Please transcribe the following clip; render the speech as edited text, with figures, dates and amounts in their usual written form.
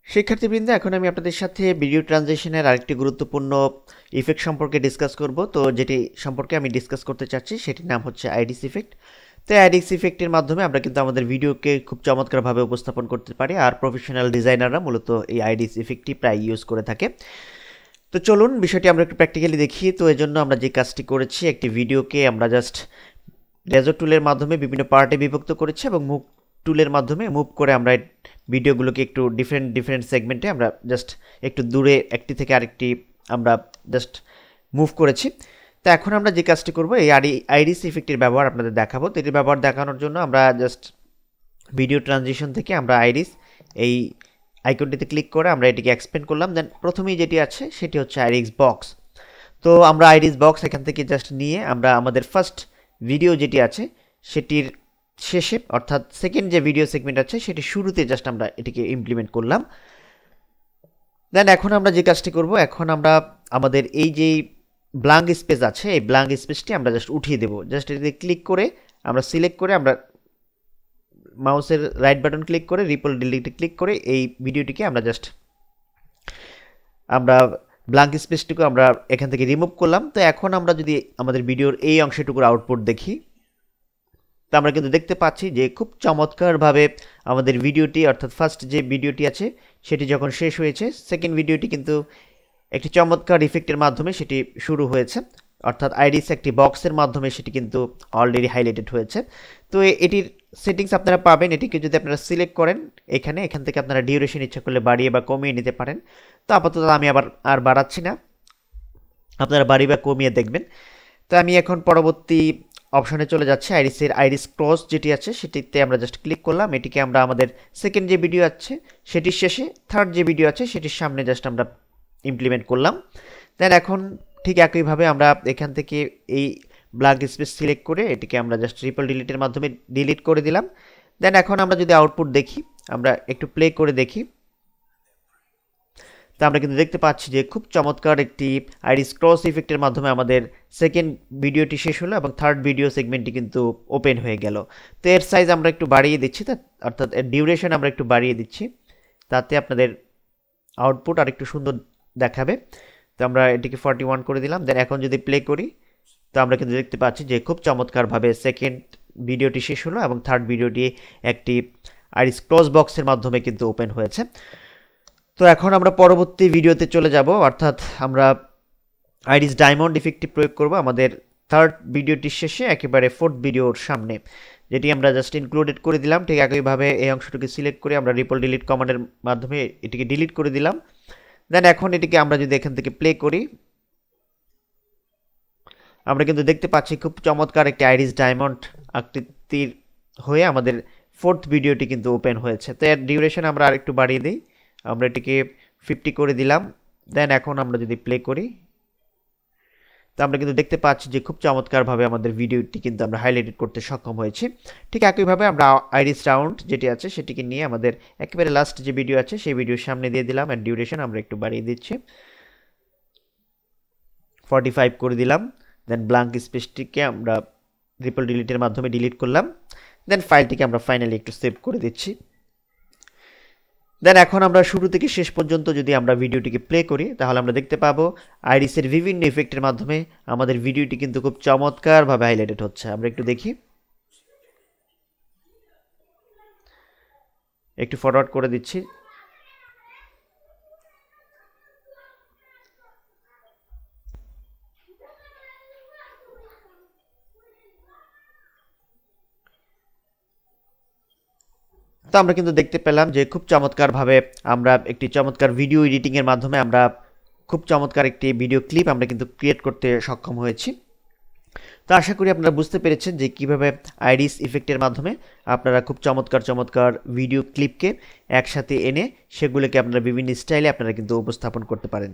শিক্ষার্থীবৃন্দ, এখন আমি আপনাদের সাথে ভিডিও ট্রানজিশনের আরেকটি গুরুত্বপূর্ণ ইফেক্ট সম্পর্কে ডিসকাস করব। তো যেটি সম্পর্কে আমি ডিসকাস করতে চাচ্ছি সেটির নাম হচ্ছে আইরিস ইফেক্ট। তো আইরিস ইফেক্টের মাধ্যমে আমরা কিন্তু আমাদের ভিডিওকে খুব চমৎকারভাবে উপস্থাপন করতে পারি, আর প্রফেশনাল ডিজাইনাররা মূলত এই আইরিস ইফেক্টটি প্রায় ইউজ করে থাকে। তো চলুন বিষয়টি আমরা একটু প্র্যাকটিক্যালি দেখি। তো এই জন্য আমরা যে কাজটি করেছি, একটি ভিডিওকে আমরা জাস্ট লেজার টুলের মাধ্যমে বিভিন্ন পার্টে বিভক্ত করেছি এবং মুভ টুলের মাধ্যমে মুভ করে আমরা ভিডিওগুলোকে একটু ডিফারেন্ট সেগমেন্টে আমরা জাস্ট একটু দূরে একটি থেকে আরেকটি আমরা জাস্ট মুভ করেছি। তো এখন আমরা যে কাজটি করব, এই আইরিস ইফেক্টের ব্যবহার আপনাদের দেখাবো। তো এটির ব্যবহার দেখানোর জন্য আমরা জাস্ট ভিডিও ট্রানজিশন থেকে আমরা আইরিস এই আইকনটিতে ক্লিক করে আমরা এটিকে এক্সপ্যান্ড করলাম। দেন প্রথমেই যেটি আছে সেটি হচ্ছে আইরিস বক্স। তো আমরা আইরিস বক্স এখান থেকে জাস্ট নিয়ে আমরা আমাদের ফার্স্ট ভিডিও যেটি আছে সেটির শেষে, অর্থাৎ সেকেন্ড যে ভিডিও সেগমেন্ট আছে সেটি শুরুতে জাস্ট আমরা এটিকে ইমপ্লিমেন্ট করলাম। দেন এখন আমরা যে কাজটি করব, এখন আমরা আমাদের এই যে ব্ল্যাঙ্ক স্পেস আছে এই ব্ল্যাঙ্ক স্পেসটি আমরা জাস্ট উঠিয়ে দেব। জাস্ট এটিতে ক্লিক করে আমরা সিলেক্ট করে আমরা মাউসের রাইট বাটন ক্লিক করে রিপল ডিলিটে ক্লিক করে এই ভিডিওটিকে আমরা জাস্ট আমরা ব্ল্যাঙ্ক স্পেসটুকু আমরা এখান থেকে রিমুভ করলাম। তো এখন আমরা যদি আমাদের ভিডিওর এই অংশটুকুর আউটপুট দেখি, তো আমরা কিন্তু দেখতে পাচ্ছি যে খুব চমৎকারভাবে আমাদের ভিডিওটি, অর্থাৎ ফার্স্ট যে ভিডিওটি আছে সেটি যখন শেষ হয়েছে, সেকেন্ড ভিডিওটি কিন্তু একটি চমৎকার ইফেক্টের মাধ্যমে সেটি শুরু হয়েছে, অর্থাৎ আইরিস একটি বক্সের মাধ্যমে সেটি কিন্তু অলরেডি হাইলাইটেড হয়েছে। তো এটির সেটিংস আপনারা পাবেন। এটিকে যদি আপনারা সিলেক্ট করেন এখান থেকে আপনারা ডিউরেশন ইচ্ছা করলে বাড়িয়ে বা কমিয়ে নিতে পারেন। তো আপাতত আমি আর বাড়াচ্ছি না, আপনারা বাড়িয়ে বা কমিয়ে দেখবেন। তো আমি এখন পরবর্তী অপশনে চলে যাচ্ছে। আইরিস ক্রস যেটি আছে সেটিতে আমরা জাস্ট ক্লিক করলাম। এটিকে আমরা আমাদের সেকেন্ড যে ভিডিও আছে সেটির শেষে, থার্ড যে ভিডিও আছে সেটির সামনে জাস্ট আমরা ইমপ্লিমেন্ট করলাম। দেন এখন ঠিক একইভাবে আমরা এখান থেকে এই ব্ল্যাঙ্ক স্পেস সিলেক্ট করে এটিকে আমরা জাস্ট ট্রিপল ডিলিটের মাধ্যমে ডিলিট করে দিলাম। দেন এখন আমরা যদি আউটপুট দেখি, আমরা একটু প্লে করে দেখি, তো আমরা কিন্তু দেখতে পাচ্ছি যে খুব চমৎকার একটি আইরিস ক্রস ইফেক্টের মাধ্যমে আমাদের সেকেন্ড ভিডিওটি শেষ হলো এবং থার্ড ভিডিও সেগমেন্টটি কিন্তু ওপেন হয়ে গেল। তো এর সাইজ আমরা একটু বাড়িয়ে দিচ্ছি, অর্থাৎ এর ডিউরেশন আমরা একটু বাড়িয়ে দিচ্ছি, তাতে আপনাদের আউটপুট আর একটু সুন্দর দেখাবে। তো আমরা এটিকে 41 করে দিলাম। দেন এখন যদি প্লে করি, তো আমরা কিন্তু দেখতে পাচ্ছি যে খুব চমৎকারভাবে সেকেন্ড ভিডিওটি শেষ হলো এবং থার্ড ভিডিওটি একটি আইরিস ক্রস বক্সের মাধ্যমে কিন্তু ওপেন হয়েছে। তো এখন আমরা পরবর্তী ভিডিওতে চলে যাব, অর্থাৎ আমরা আইরিস ডায়মন্ড ইফেক্টটি প্রয়োগ করব আমাদের থার্ড ভিডিওটির শেষে একেবারে ফোর্থ ভিডিওর সামনে, যেটি আমরা জাস্ট ইনক্লুডেড করে দিলাম। ঠিক একইভাবে এই অংশটিকে সিলেক্ট করে আমরা রিপল ডিলিট কমান্ডের মাধ্যমে এটিকে ডিলিট করে দিলাম। দেন এখন এটিকে আমরা যদি এখান থেকে প্লে করি, আমরা কিন্তু দেখতে পাচ্ছি খুব চমৎকার একটি আইরিস ডায়মন্ড আকৃতির হয়ে আমাদের ফোর্থ ভিডিওটি কিন্তু ওপেন হয়েছে। তো এর ডিউরেশন আমরা আরেকটু বাড়িয়ে দিই, আমরা এটিকে 50 করে দিলাম। দেন এখন আমরা যদি প্লে করি, তো আমরা কিন্তু দেখতে পাচ্ছি যে খুব চমৎকারভাবে আমাদের ভিডিওটি কিন্তু আমরা হাইলাইটেড করতে সক্ষম হয়েছি। ঠিক একইভাবে আমরা আইরিস রাউন্ড যেটি আছে সেটিকে নিয়ে আমাদের একেবারে লাস্ট যে ভিডিও আছে সেই ভিডিওর সামনে দিয়ে দিলাম, এর ডিউরেশন আমরা একটু বাড়িয়ে দিচ্ছি, 45 করে দিলাম। দেন ব্ল্যাঙ্ক স্পেসটিকে আমরা ট্রিপল ডিলিটের মাধ্যমে ডিলিট করলাম। দেন ফাইলটিকে আমরা ফাইনালি একটু সেভ করে দিচ্ছি। দেন এখন আমরা শুরু থেকে শেষ পর্যন্ত যদি আমরা ভিডিওটিকে প্লে করি, তাহলে আমরা দেখতে পাবো আইরিসের বিভিন্ন ইফেক্টের মাধ্যমে আমাদের ভিডিওটি কিন্তু খুব চমৎকারভাবে হাইলাইটেড হচ্ছে। আমরা একটু দেখি, একটু ফরওয়ার্ড করে দিচ্ছি। তো আমরা কিন্তু দেখতে পেলাম যে খুব চমৎকারভাবে আমরা একটি চমৎকার ভিডিও এডিটিংয়ের মাধ্যমে আমরা খুব চমৎকার একটি ভিডিও ক্লিপ আমরা কিন্তু ক্রিয়েট করতে সক্ষম হয়েছি। তো আশা করি আপনারা বুঝতে পেরেছেন যে কীভাবে আইরিস ইফেক্টের মাধ্যমে আপনারা খুব চমৎকার ভিডিও ক্লিপকে একসাথে এনে সেগুলোকে আপনারা বিভিন্ন স্টাইলে আপনারা কিন্তু উপস্থাপন করতে পারেন।